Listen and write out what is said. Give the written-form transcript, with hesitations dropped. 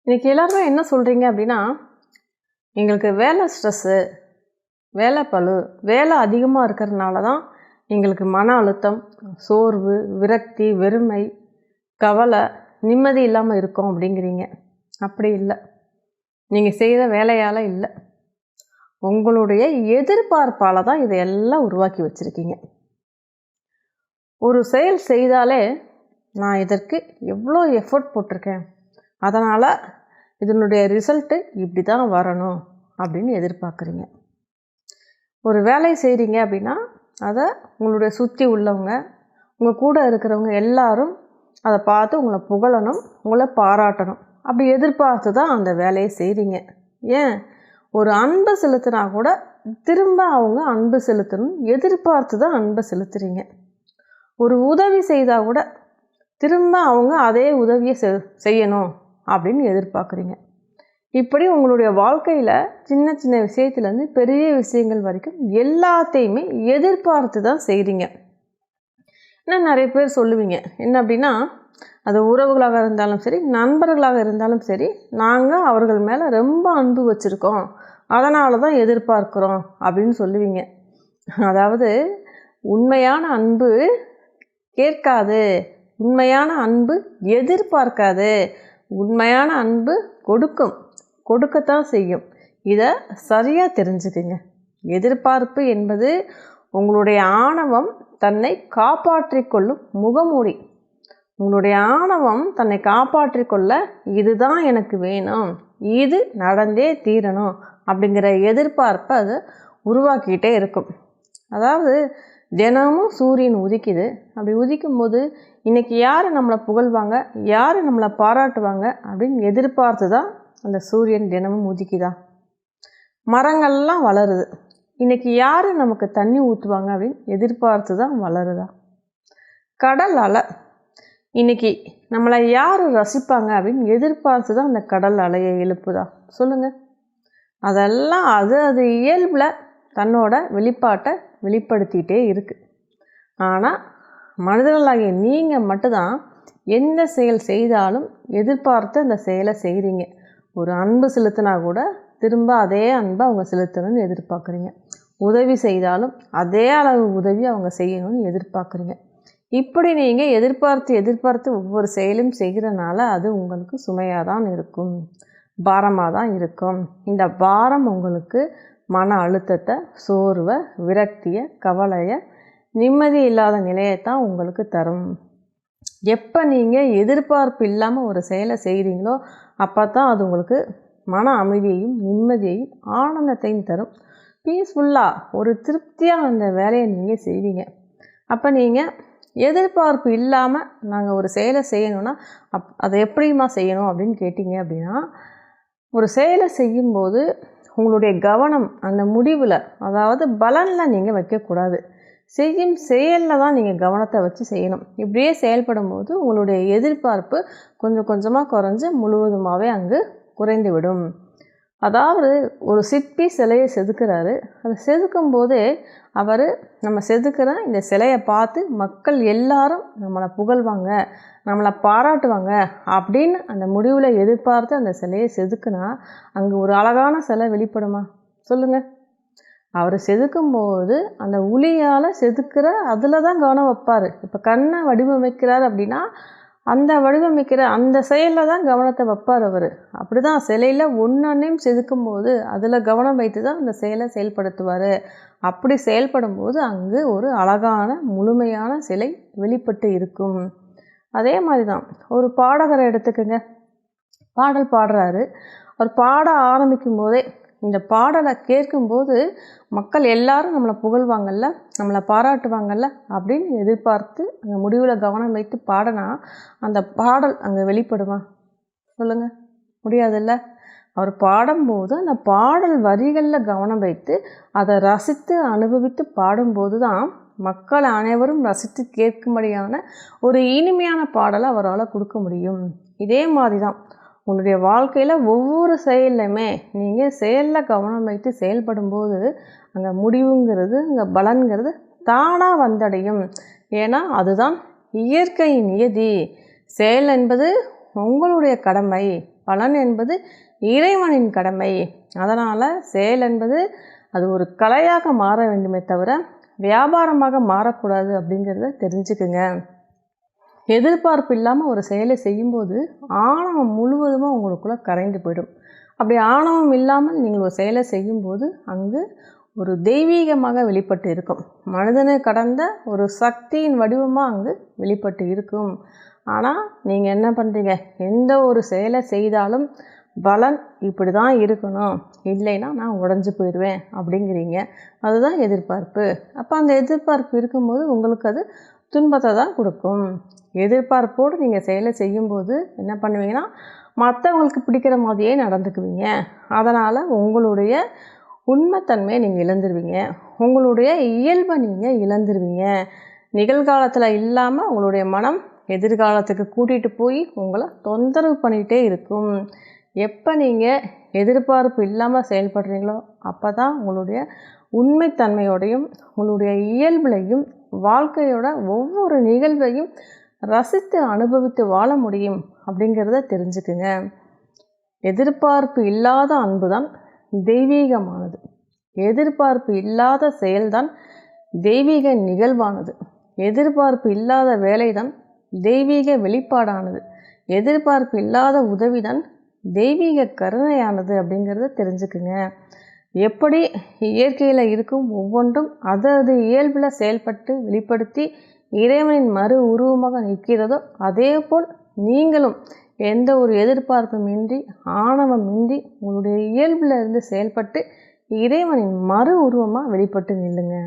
இன்றைக்கி எல்லாருமே என்ன சொல்கிறீங்க அப்படின்னா, எங்களுக்கு வேலை ஸ்ட்ரெஸ்ஸு, வேலை பளு, வேலை அதிகமாக இருக்கிறதுனால தான் எங்களுக்கு மன அழுத்தம், சோர்வு, விரக்தி, வெறுமை, கவலை, நிம்மதி இல்லாமல் இருக்கோம் அப்படிங்கிறீங்க. அப்படி இல்லை. நீங்கள் செய்கிற வேலையால் இல்லை, உங்களுடைய எதிர்பார்ப்பால் தான் இதையெல்லாம் உருவாக்கி வச்சுருக்கீங்க. ஒரு செயல் செய்தாலே நான் இதற்கு எவ்வளோ எஃபர்ட் போட்டிருக்கேன், அதனால் இதனுடைய ரிசல்ட்டு இப்படி தான் வரணும் அப்படின்னு எதிர்பார்க்குறீங்க. ஒரு வேலையை செய்கிறீங்க அப்படின்னா அதை உங்களுடைய சுற்றி உள்ளவங்க, உங்கள் கூட இருக்கிறவங்க எல்லாரும் அதை பார்த்து உங்களை புகழணும், உங்களை பாராட்டணும், அப்படி எதிர்பார்த்து தான் அந்த வேலையை செய்கிறீங்க. ஏன், ஒரு அன்பு செலுத்தினா கூட திரும்ப அவங்க அன்பு செலுத்தணும் எதிர்பார்த்து தான் அன்பை செலுத்துகிறீங்க. ஒரு உதவி செய்தால் கூட திரும்ப அவங்க அதே உதவியை செய்யணும் அப்படின்னு எதிர்பார்க்குறீங்க. இப்படி உங்களுடைய வாழ்க்கையில் சின்ன சின்ன விஷயத்துலேருந்து பெரிய விஷயங்கள் வரைக்கும் எல்லாத்தையுமே எதிர்பார்த்து தான் செய்கிறீங்க. இன்னும் நிறைய பேர் சொல்லுவீங்க என்ன அப்படின்னா, அது உறவுகளாக இருந்தாலும் சரி, நண்பர்களாக இருந்தாலும் சரி, நாங்கள் அவர்கள் மேலே ரொம்ப அன்பு வச்சுருக்கோம், அதனால தான் எதிர்பார்க்குறோம் அப்படின்னு சொல்லுவீங்க. அதாவது உண்மையான அன்பு கேட்காது, உண்மையான அன்பு எதிர்பார்க்காது, உண்மையான அன்பு கொடுக்கத்தான் செய்யும். இதை சரியாக தெரிஞ்சுக்குங்க. எதிர்பார்ப்பு என்பது உங்களுடைய ஆணவம் தன்னை காப்பாற்றி கொள்ளும் முகமூடி. உங்களுடைய ஆணவம் தன்னை காப்பாற்றி கொள்ள இதுதான் எனக்கு வேணும், இது நடந்தே தீரணும் அப்படிங்கிற எதிர்பார்ப்பை அது உருவாக்கிக்கிட்டே இருக்கும். அதாவது தினமும் சூரியன் உதிக்குது, அப்படி உதிக்கும்போது இன்றைக்கி யார் நம்மளை புகழ்வாங்க, யார் நம்மளை பாராட்டுவாங்க அப்படின்னு எதிர்பார்த்து தான் அந்த சூரியன் தினமும் உதிக்குதா. மரங்கள்லாம் வளருது, இன்றைக்கி யார் நமக்கு தண்ணி ஊற்றுவாங்க அப்படின்னு எதிர்பார்த்து தான் வளருதா. கடல் அலை, இன்றைக்கி நம்மளை யார் ரசிப்பாங்க அப்படின்னு எதிர்பார்த்து தான் அந்த கடல் அலையை எழுப்புதா. சொல்லுங்கள். அதெல்லாம் அது இயல்பில் தன்னோட வெளிப்பாட்டை வெளிப்படுத்திகிட்டே இருக்குது. ஆனால் மனிதர்களாகிய நீங்கள் மட்டும்தான் எந்த செயல் செய்தாலும் எதிர்பார்த்து அந்த செயலை செய்கிறீங்க. ஒரு அன்பு செலுத்தினா கூட திரும்ப அதே அன்பை அவங்க செலுத்தணும்னு எதிர்பார்க்குறீங்க. உதவி செய்தாலும் அதே அளவு உதவி அவங்க செய்யணும்னு எதிர்பார்க்குறீங்க. இப்படி நீங்கள் எதிர்பார்த்து ஒவ்வொரு செயலும் செய்கிறனால அது உங்களுக்கு சுமையாக தான் இருக்கும், பாரமாக தான் இருக்கும். இந்த பாரம் உங்களுக்கு மன அழுத்தத்தை, சோர்வை, விரக்தியை, கவலையை, நிம்மதி இல்லாத நிலையைத்தான் உங்களுக்கு தரும். எப்போ நீங்கள் எதிர்பார்ப்பு இல்லாமல் ஒரு செயலை செய்கிறீங்களோ அப்போ தான் அது உங்களுக்கு மன அமைதியையும் நிம்மதியையும் ஆனந்தத்தையும் தரும். பீஸ்ஃபுல்லாக ஒரு திருப்தியாக அந்த வேலையை நீங்கள் செய்வீங்க. அப்போ நீங்கள் எதிர்பார்ப்பு இல்லாமல் நாங்கள் ஒரு செயலை செய்யணும்னா அதை எப்படிமா செய்யணும் அப்படின்னு கேட்டிங்க அப்படின்னா, ஒரு செயலை செய்யும்போது உங்களுடைய கவனம் அந்த முடிவில், அதாவது பலனில் நீங்கள் வைக்கக்கூடாது, செய்யும் செயலில் தான் நீங்கள் கவனத்தை வச்சு செய்யணும். இப்படியே செயல்படும் போது உங்களுடைய எதிர்பார்ப்பு கொஞ்சம் கொஞ்சமாக குறைஞ்சு முழுவதுமாகவே அங்கு குறைந்து விடும். அதாவது ஒரு சிற்பி சிலையை செதுக்கிறாரு, அதை செதுக்கும் போதே அவர் நம்ம செதுக்கிற இந்த சிலையை பார்த்து மக்கள் எல்லாரும் நம்மளை புகழ்வாங்க, நம்மளை பாராட்டுவாங்க அப்படின்னு அந்த முடிவில் எதிர்பார்த்து அந்த சிலையை செதுக்குனா அங்கே ஒரு அழகான சிலை வெளிப்படுமா. சொல்லுங்கள். அவர் செதுக்கும்போது அந்த உளியால் செதுக்கிற அதில் தான் கவனம் வைப்பார். இப்போ கண்ணை வடிவமைக்கிறார் அப்படின்னா அந்த வடிவமைக்கிற அந்த செயலில் தான் கவனத்தை வைப்பார் அவர். அப்படி தான் சிலையில் ஒன்றொன்றையும் செதுக்கும்போது அதில் கவனம் வைத்து தான் அந்த செயலை செயல்படுத்துவார். அப்படி செயல்படும் போது அங்கு ஒரு அழகான முழுமையான சிலை வெளிப்பட்டு இருக்கும். அதே மாதிரி தான் ஒரு பாடகரை எடுத்துக்கோங்க. பாடல் பாடுறாரு, அவர் பாட ஆரம்பிக்கும் போதே இந்த பாடலை கேட்கும்போது மக்கள் எல்லாரும் நம்மளை புகழ்வாங்கல்ல, நம்மளை பாராட்டுவாங்கல்ல அப்படின்னு எதிர்பார்த்து அங்கே முடிவில் கவனம் வைத்து பாடினா அந்த பாடல் அங்கே வெளிப்படுமா. சொல்லுங்கள். முடியாதுல்ல. அவர் பாடும்போது அந்த பாடல் வரிகளில் கவனம் வைத்து அதை ரசித்து அனுபவித்து பாடும்போது தான் மக்கள் அனைவரும் ரசித்து கேட்கும்படியான ஒரு இனிமையான பாடலை அவரால் கொடுக்க முடியும். இதே மாதிரி தான் உங்களுடைய வாழ்க்கையில் ஒவ்வொரு செயல்லையுமே நீங்கள் செயலில் கவனம் வைத்து செயல்படும்போது அங்கே முடிவுங்கிறது, அங்கே பலன்கிறது தானாக வந்தடையும். ஏன்னா அதுதான் இயற்கையின் நியதி. செயல் என்பது உங்களுடைய கடமை, பலன் என்பது இறைவனின் கடமை. அதனால் செயல் என்பது அது ஒரு கலையாக மாற வேண்டுமே தவிர வியாபாரமாக மாறக்கூடாது அப்படிங்கிறத தெரிஞ்சுக்குங்க. எதிர்பார்ப்பு இல்லாமல் ஒரு செயலை செய்யும்போது ஆணவம் முழுவதுமாக உங்களுக்குள்ளே கரைந்து போயிடும். அப்படி ஆணவம் இல்லாமல் நீங்கள் ஒரு செயலை செய்யும்போது அங்கு ஒரு தெய்வீகமாக வெளிப்பட்டு இருக்கும். மனிதனை கடந்த ஒரு சக்தியின் வடிவமாக அங்கு வெளிப்பட்டு இருக்கும். ஆனால் நீங்கள் என்ன பண்ணுறீங்க, எந்த ஒரு செயலை செய்தாலும் பலன் இப்படி தான் இருக்கணும், இல்லைன்னா நான் உடஞ்சி போயிடுவேன் அப்படிங்கிறீங்க. அதுதான் எதிர்பார்ப்பு. அப்போ அந்த எதிர்பார்ப்பு இருக்கும்போது உங்களுக்கு அது துன்பத்தை தான் கொடுக்கும். எதிர்பார்ப்போடு நீங்கள் செயலை செய்யும்போது என்ன பண்ணுவீங்கன்னா, மற்றவங்களுக்கு பிடிக்கிற மாதிரியே நடந்துக்குவீங்க. அதனால் உங்களுடைய உண்மைத்தன்மையை நீங்கள் இழந்துருவீங்க. உங்களுடைய இயல்பை நீங்கள் இழந்துருவீங்க. நிகழ்காலத்தில் இல்லாமல் உங்களுடைய மனம் எதிர்காலத்துக்கு கூட்டிகிட்டு போய் உங்களை தொந்தரவு பண்ணிகிட்டே இருக்கும். எப்போ நீங்கள் எதிர்பார்ப்பு இல்லாமல் செயல்படுறீங்களோ அப்போ தான் உங்களுடைய உண்மைத்தன்மையோடையும் உங்களுடைய இயல்புலையும் வாழ்க்கையோட ஒவ்வொரு நிகழ்வையும் ரசித்து அனுபவித்து வாழ முடியும் அப்படிங்கிறத தெரிஞ்சுக்குங்க. எதிர்பார்ப்பு இல்லாத அன்பு தான் தெய்வீகமானது. எதிர்பார்ப்பு இல்லாத செயல்தான் தெய்வீக நிகழ்வானது. எதிர்பார்ப்பு இல்லாத வேலைதான் தெய்வீக வெளிப்பாடானது. எதிர்பார்ப்பு இல்லாத உதவிதான் தெய்வீக கருணையானது அப்படிங்கிறத தெரிஞ்சுக்குங்க. எப்படி இயற்கையில் இருக்கும் ஒவ்வொன்றும் அது இயல்பில் செயல்பட்டு வெளிப்படுத்தி இறைவனின் மறு உருவமாக நிற்கிறதோ அதே போல் நீங்களும் எந்த ஒரு எதிர்பார்ப்பும் இன்றி ஆணவம் இன்றி உங்களுடைய இயல்பில் இருந்து செயல்பட்டு இறைவனின் மறு உருவமாக வெளிப்பட்டு நில்லுங்க.